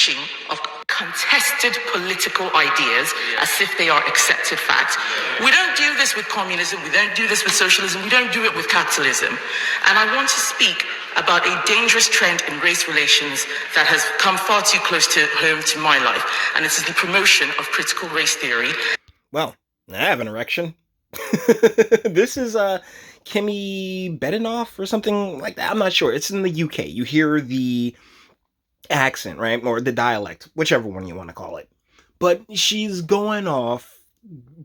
preaching of contested political ideas as if they are accepted facts. We don't do this with communism, we don't do this with socialism, we don't do it with capitalism. And I want to speak about a dangerous trend in race relations that has come far too close to home to my life, and it is the promotion of critical race theory. Well, I have an erection. This is Kemi Badenoch or something like that. I'm not sure. It's in the UK. You hear the accent, right? Or the dialect, whichever one you want to call it. But she's going off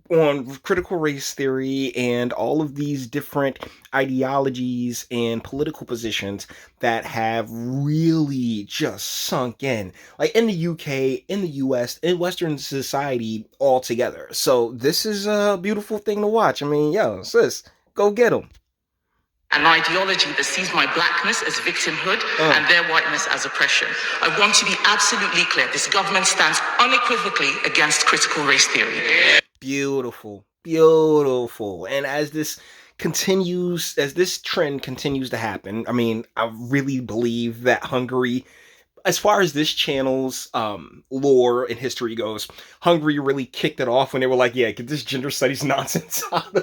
on critical race theory and all of these different ideologies and political positions that have really just sunk in, like in the UK, in the US, in Western society altogether. So this is a beautiful thing to watch. I mean, yo, sis, go get them. An ideology that sees my blackness as victimhood and their whiteness as oppression. I want to be absolutely clear. This government stands unequivocally against critical race theory. Beautiful, beautiful. And as this trend continues to happen, I mean, I really believe that Hungary, as far as this channel's lore and history goes, Hungary really kicked it off when they were like, yeah, get this gender studies nonsense out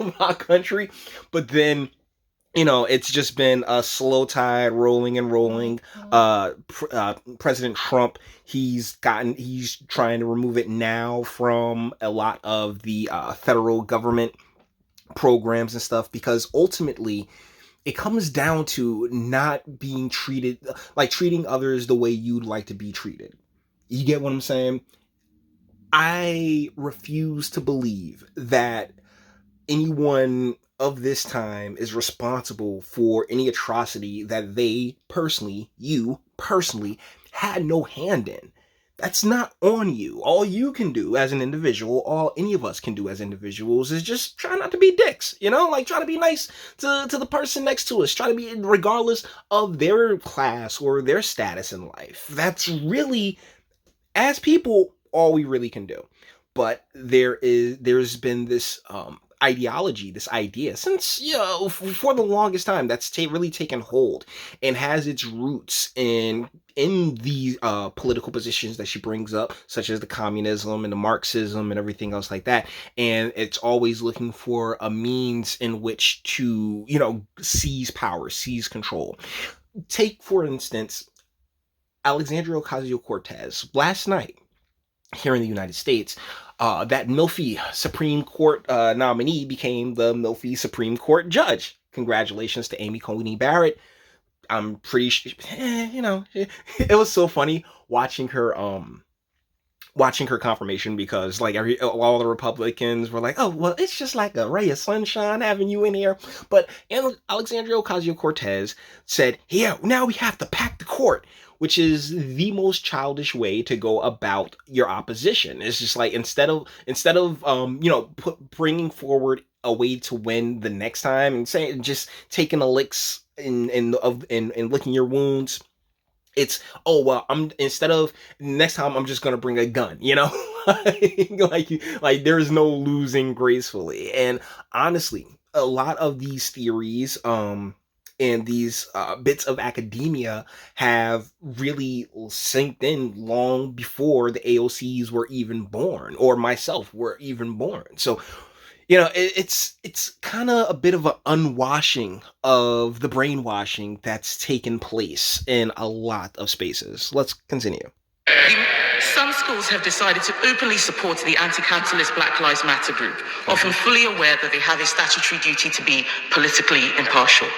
of our country. But then, you know, it's just been a slow tide rolling and rolling. President Trump, he's trying to remove it now from a lot of the federal government programs and stuff, because ultimately it comes down to not being treated, like treating others the way you'd like to be treated. You get what I'm saying? I refuse to believe that anyone of this time is responsible for any atrocity that you personally had no hand in. That's not on you. All you can do as an individual, all any of us can do as individuals, is just try not to be dicks, you know? Like, try to be nice to the person next to us. Try to be, regardless of their class or their status in life. That's really, as people, all we really can do. But there's been this ideology, this idea, since, you know, for the longest time, that's really taken hold and has its roots in these political positions that she brings up, such as the communism and the Marxism and everything else like that. And it's always looking for a means in which to, you know, seize power, seize control. Take, for instance, Alexandria Ocasio-Cortez. Last night, here in the United States, that MILFy Supreme Court nominee became the MILFy Supreme Court judge. Congratulations to Amy Coney Barrett. I'm pretty sure, you know, it was so funny watching her confirmation, because like all the Republicans were like, oh, well, it's just like a ray of sunshine having you in here. But Alexandria Ocasio-Cortez said, here, now we have to pack the court, which is the most childish way to go about your opposition. It's just like, instead of you know, bringing forward a way to win the next time and saying, just taking a licks and licking your wounds, it's, oh, well, instead of next time, I'm just gonna bring a gun, you know? like there's no losing gracefully. And honestly, a lot of these theories and these bits of academia have really sinked in long before the AOCs were even born, or myself were even born. So, you know, it's kind of a bit of an unwashing of the brainwashing that's taken place in a lot of spaces. Let's continue. Some schools have decided to openly support the anti-capitalist Black Lives Matter group, often fully aware that they have a statutory duty to be politically impartial.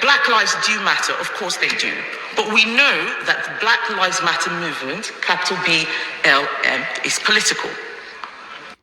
Black lives do matter, of course they do. But we know that the Black Lives Matter movement, capital BLM, is political.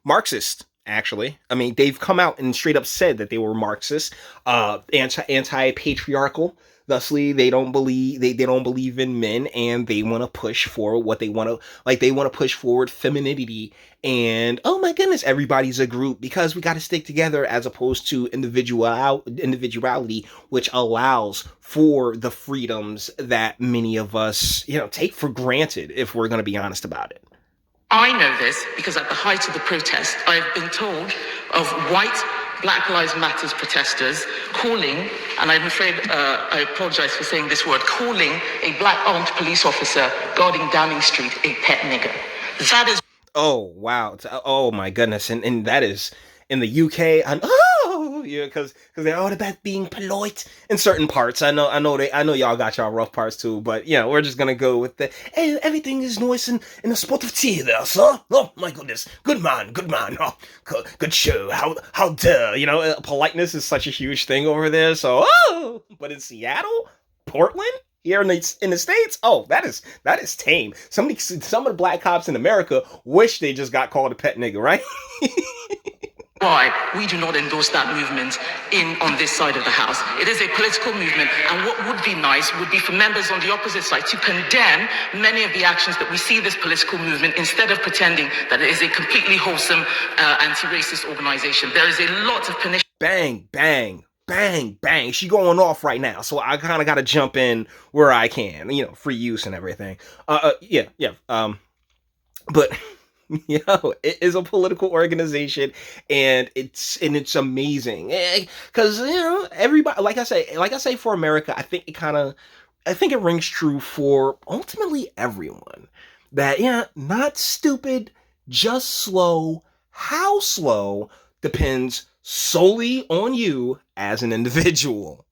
Marxist, actually. I mean, they've come out and straight up said that they were Marxist, anti-patriarchal. Thusly, they don't believe in men, and they want to push forward what they want to, like, they want to push forward femininity, and oh my goodness, everybody's a group because we got to stick together, as opposed to individuality, which allows for the freedoms that many of us, you know, take for granted, if we're going to be honest about it. I know this because at the height of the protest, I have been told of white Black Lives Matters protesters calling, and I'm afraid I apologize for saying this word, calling a black armed police officer guarding Downing Street a pet nigger. That is... Oh wow! Oh my goodness! And that is in the UK. And yeah, because they're all about being polite in certain parts. I know y'all got y'all rough parts too. But yeah, we're just gonna go with the hey, everything is nice and in a spot of tea there, sir. Oh my goodness, good man. Oh, good show. How dare politeness is such a huge thing over there. So but in Seattle, Portland. Here in the States, that is tame. Some of the black cops in America wish they just got called a pet nigga, right? Why we do not endorse that movement on this side of the house. It is a political movement, and what would be nice would be for members on the opposite side to condemn many of the actions that we see this political movement, instead of pretending that it is a completely wholesome anti-racist organization. There is a lot of pernicious... Bang, bang. Bang, bang, she going off right now, so I kind of got to jump in where I can, free use and everything. Yeah. But it is a political organization, and it's amazing, because everybody, like I say, for America, I think it rings true for ultimately everyone that not stupid, just slow. How slow depends solely on you as an individual.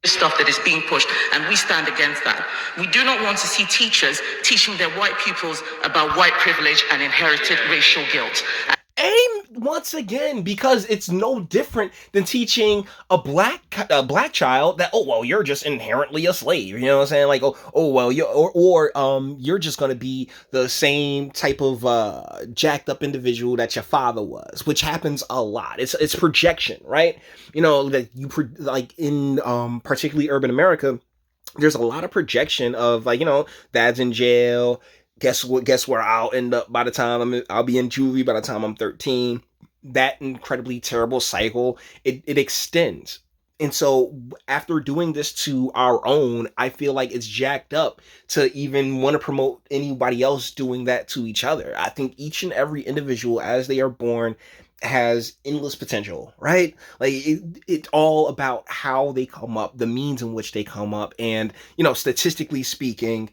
Stuff that is being pushed, and we stand against that. We do not want to see teachers teaching their white pupils about white privilege and inherited racial guilt. And once again, because it's no different than teaching a black child that, you're just inherently a slave. You know what I'm saying? Like, you're just gonna be the same type of jacked up individual that your father was, which happens a lot. It's projection, right? That in particularly urban America, there's a lot of projection of dad's in jail. Guess what? Guess where I'll end up by the time I'll be in juvie by the time I'm 13. That incredibly terrible cycle, it extends. And so after doing this to our own, I feel like it's jacked up to even want to promote anybody else doing that to each other. I think each and every individual as they are born has endless potential, right? Like it's all about how they come up, the means in which they come up. And, statistically speaking,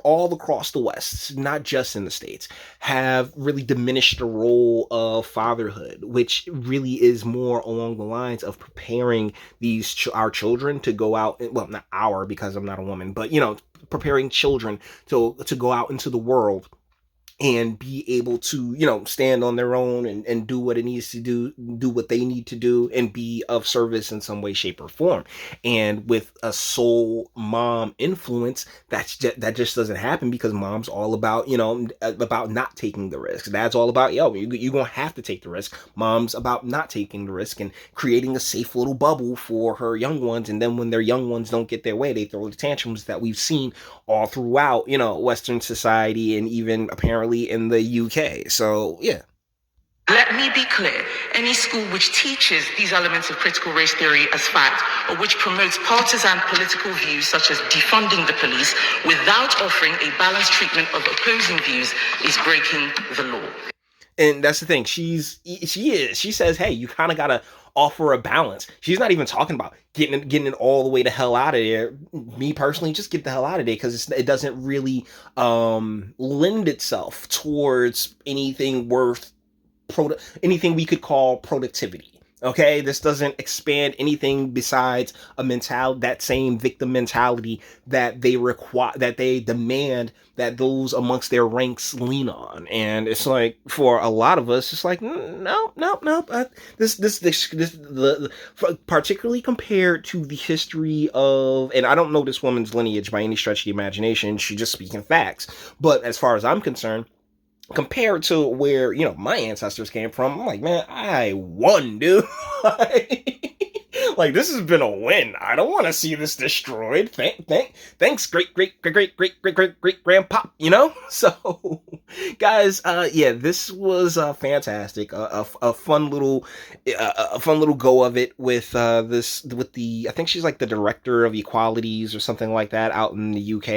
all across the West, not just in the States, have really diminished the role of fatherhood, which really is more along the lines of preparing our children to go out. Well, not our, because I'm not a woman, but preparing children to go out into the world and be able to, stand on their own and do what it needs to do what they need to do, and be of service in some way, shape, or form. And with a sole mom influence, that just doesn't happen, because mom's all about, about not taking the risk. Dad's all about, you're gonna have to take the risk. Mom's about not taking the risk and creating a safe little bubble for her young ones. And then when their young ones don't get their way, they throw the tantrums that we've seen all throughout, Western society, and even apparently in the UK. So, yeah. Let me be clear. Any school which teaches these elements of critical race theory as fact, or which promotes partisan political views such as defunding the police without offering a balanced treatment of opposing views, is breaking the law. And that's the thing. She says, hey, you kind of got to offer a balance. She's not even talking about getting it all the way the hell out of there. Me personally, just get the hell out of there, because it doesn't really lend itself towards anything anything we could call productivity. Okay, this doesn't expand anything besides that same victim mentality that they require, that they demand that those amongst their ranks lean on. And it's like, for a lot of us, it's like, no. Particularly compared to the history of, and I don't know this woman's lineage by any stretch of the imagination. She's just speaking facts. But as far as I'm concerned, compared to where, my ancestors came from, I'm like, man, I won, dude. Like, this has been a win. I don't want to see this destroyed. Thanks, great grandpop, So, guys, this was fantastic. A fun little go of it with I think she's like the director of equalities or something like that out in the UK.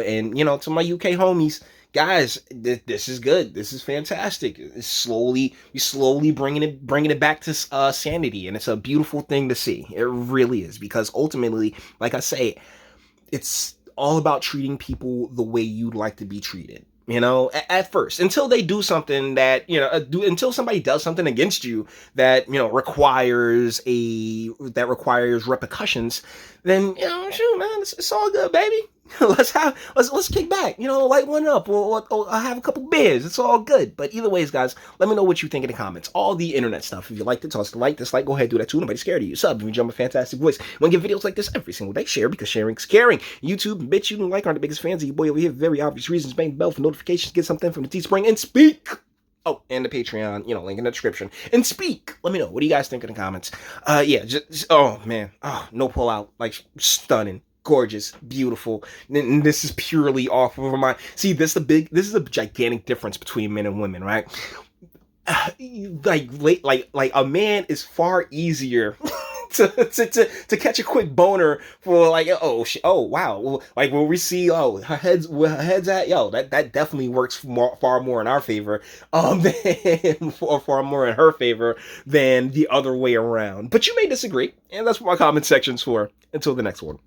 And to my UK homies, guys, this is good. This is fantastic. We slowly bringing it back to sanity, and it's a beautiful thing to see. It really is, because ultimately, like I say, it's all about treating people the way you'd like to be treated. You know, at first, until they do something that, until somebody does something against you that, requires repercussions, then, shoot, man, it's all good, baby. let's kick back, light one up, or I'll have a couple beers. It's all good. But either ways, guys, let me know what you think in the comments. All the internet stuff. If you liked it, toss the like, dislike, go ahead, do that too. Nobody's scared of you. Sub if you jump a fantastic voice. Want to get videos like this every single day? Share, because sharing's caring. YouTube and Bitchute and like aren't the biggest fans of you boy over here. Very obvious reasons. Bang the bell for notifications. Get something from the Teespring and speak. Oh, and the Patreon, link in the description. And speak. Let me know. What do you guys think in the comments? Yeah, oh man, no pull out, like stunning. Gorgeous, beautiful. And this is purely off of my. See, this is a gigantic difference between men and women, right? Like a man is far easier to catch a quick boner for, like, oh wow, like when we see where her head's at, that definitely works far more in our favor, than far more in her favor than the other way around. But you may disagree, and that's what my comment section's for. Until the next one.